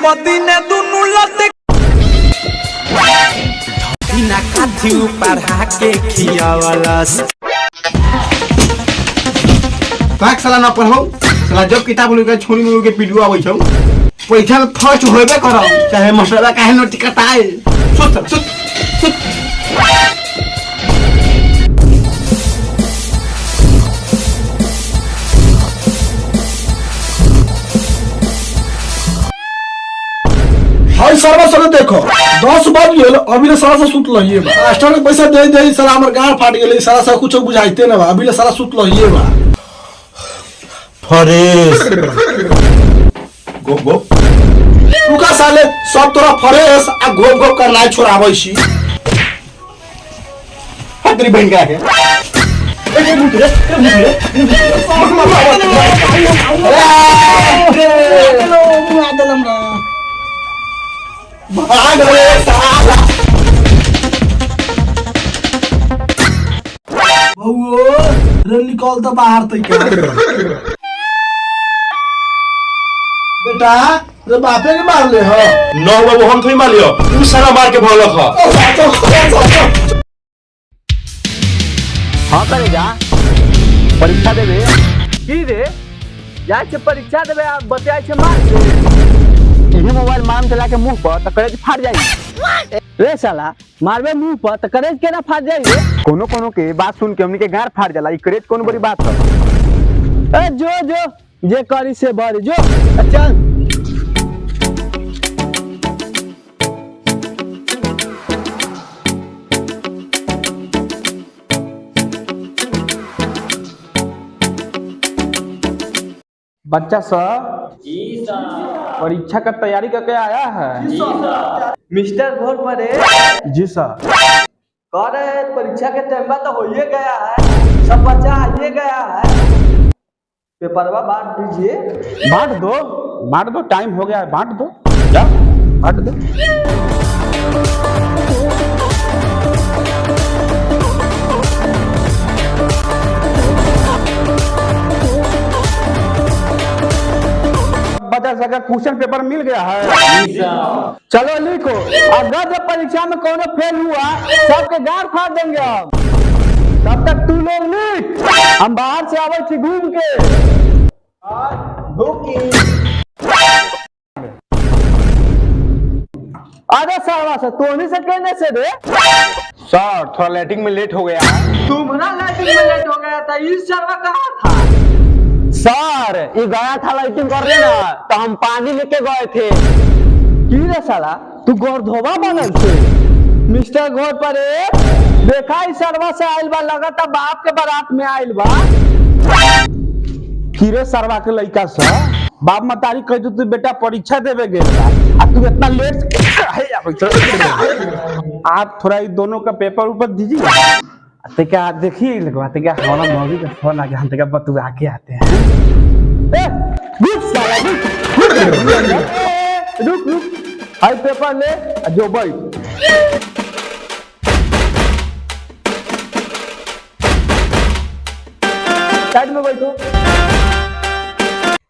पदिने दुनु लते बिना काथी पढ़ा के खियावलस काक साला ना पढ़ो साला जब किताब लेके छोरी में के पीडू आबै छौ परीक्षा में फर्स्ट होबे करो चाहे मास्टरवा काहे न टिकट आए सुत सुत हाय सारा सारा देखो 10 बज गेल अभी ले सारा से सुत लहिए बा मास्टर के पैसा दे दे साला हमर गाड़ फाट गेले सारा से कुछ बुझाइते ना बा अभी ले सारा सुत लहिए बा फरेश गो गो रुका साले सब तोरा फरेश आ गोप गोप कर लाई छोड़ाबै छी हतरी बन गया है ए मुझे भाग रे साला बउओ रे निकल तो बाहर तई के बेटा रे बापे के मार ले हो नो बाबू हम थोड़ी मार लियो तू सारा मार के भाग रखा हाँ करेगा परीक्षा देवे की रे जाए छे परीक्षा देवे आप बताए छे मार इहे मोबाइल मारम चला के मुंह पर त करेज फाट जाई रे साला मारबे मुंह पर त करेज केना फाट जाई रे कोनो कोनो के बात सुन के हमनी के गार फाट जाला ई करेज कोनो बड़ी बात है ए जो जो जे करी से बड़ी जो चल बच्चा सर जी सर परीक्षा का तैयारी करके आया है जी सर मिस्टर घोर परे जी सर कह रहे परीक्षा के टाइम तो हो ही गया है सब बच्चा आइए गया है पेपरवा बांट दीजिए बांट दो टाइम हो गया है बांट दो जाओ बांट दो बच्चा सका क्वेश्चन पेपर मिल गया है चलो लिखो अगर जब परीक्षा में कौन फेल हुआ सबके गार फाड़ देंगे हम तब तक तू लोग लिख हम बाहर से आवे छी घूम के अरे सारा से तो नहीं से कहने से रे सर थोड़ा लेटिंग में लेट हो गया तुम्हारा लेटिंग में लेट हो गया था इस सर्वा कहाँ था सर ये गया था लाइटिंग कर रहे ना तो हम पानी लेके गए थे की रे साला तू गोरधोबा बनल छे मिस्टर घोर पर देखा इस सरवा से आइल बा लगता बाप के बारात में आइल बा की रे सरवा के लइका सा बाप मतारी कह तू बेटा परीक्षा देवे गेल बा आ तू इतना लेट आप थोड़ा ये दोनों का पेपर ऊपर दीजिए तेका देखिए लगवा तेका हमारा मौगी का फोन आ गया हम तेका बतुआ के आते हैं रुक साला रुक हाई पेपर ले जो बैठ साइड में बैठो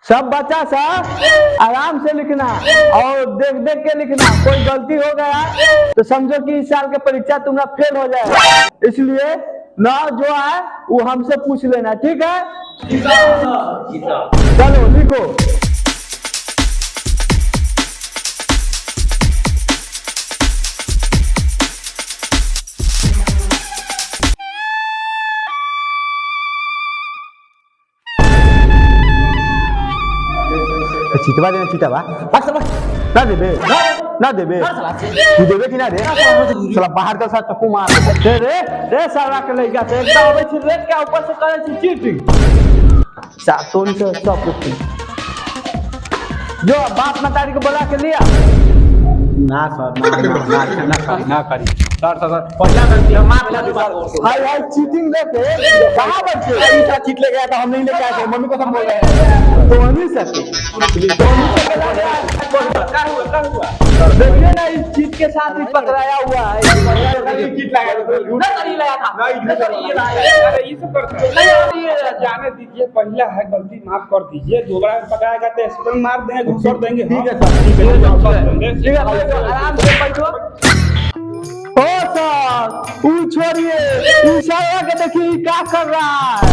सब बच्चा सा आराम से लिखना और देख देख के लिखना कोई गलती हो गया तो समझो कि इस साल के परीक्षा तुम्हारा फेल हो जाएगा इसलिए ना जो है वो हमसे पूछ लेना ठीक है चलो लिखो चीतवा देना चीतवा ना देबे ना देबे तू देबे कि ना दे चला बाहर का साथ चप्पू मार रे सारा के लइका से एकटा होवे छी रेट के ऊपर से करे छी चीटिंग सातोन से सब कुछ जो बाप मतारी को बुला के लिया ना सर ना करी सर पहला गलती हम माफ कर दीजिए। हाय हाय चीटिंग लेके कहां बच्चे ऐसा चीट ले गया था, हम नहीं लेके आए थे, मम्मी को सब बोल रहे हैं तो नहीं सकते। क्या हुआ देखिए ना इस चीट के साथ ही पकड़ाया हुआ है। किट लगा नहीं लगा था ये सब करते जाने दीजिए, पहला है गलती माफ कर दीजिए, दोबारा पकाएगा तो स्प्रिंग मार देंगे, घुसर देंगे। ठीक है सर, ठीक है ठीक है आराम से बैठो। ओ सर ऊ छोड़िए, इशारा के देखिए क्या कर रहा है।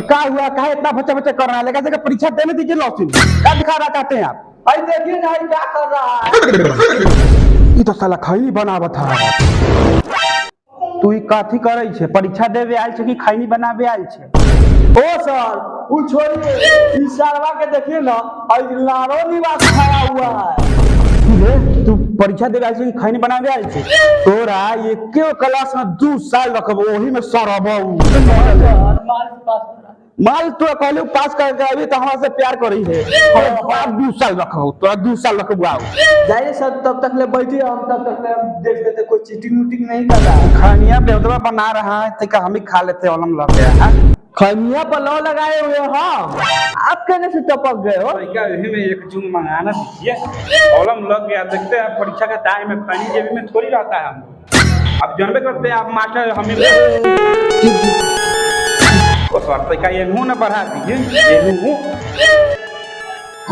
क्या हुआ, काहे इतना बच्चा बच्चा कर रहा है? लेकिन परीक्षा देने दीजिए लॉसिन, क्या दिखा रहा चाहते हैं आप? भाई देखिए ना क्या कर रहा है। ये तो साला खैनी बनावत है। तू ई काथी करे छे? परीक्षा देवे आयल छे कि खैनी बनावे आयल छे? ओ सर ऊ छोड़िए, इशारा के देखिए ना, आई लारो निवास खाया हुआ है। तू परीक्षा देवे आयल छे कि खैनी बनावे आयल छे? तोरा ये क्यों क्लास में 2 साल रखबो, ओही में सरबो माल तो कहले पास कर के अभी तो हमरा से प्यार करी है। हम 2 साल रखो, तो 2 साल रखबो। जाइए सर, तब तक ले बैठिए, हम तब तक ले देख लेते कोई चीटिंग मीटिंग नहीं कर रहा है। खानिया बेवदवा बना रहा है तो हम ही खा लेते, ओलम लग गया है। खानिया पर लौ लगाए हुए हम, आप कहने से टपक गए हो। क्या में एक जून मंगाना दीजिए, ओलम लग गया। देखते हैं परीक्षा का टाइम में खैनी जेबी में थोड़ी रहता है। हम आप जानबे करते हैं, आप मास्टर हमें सर का ये मुंह न बढ़ा दीजिए, ये मुंह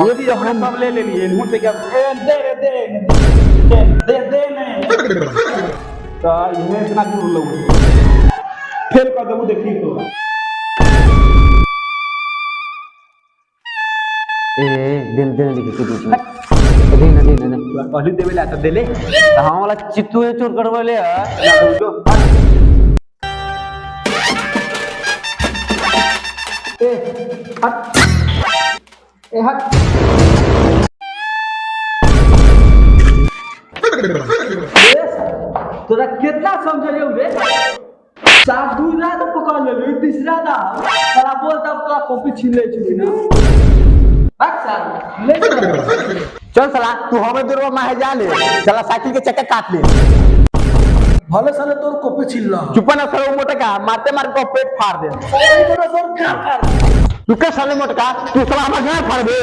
ये भी हम सब ले लिए मुंह से क्या दे नहीं तो ये इतना दूर लोग फिर कर दो। देखिए तो दे पहले देवे ला तो देले हां वाला चित्तू चोर करवले हट ए हट। तोरा कितना समझलियो रे? साफ दूसरा तो पकड़ ले, तीसरा दा साला बोल तब तोरा कॉपी छीन ले छी ना। अच्छा ले चल साला, तू हमें दूरवा माहे जा ले, साला साइकिल के चक्का काट ले। भले साले तोर कॉपी छीन ला। चुप ना सर, मोटे का मारते मारते पेट फाड़ दे। तू क्या साले मोटे का, तू साला हमारा घर फाड़ दे।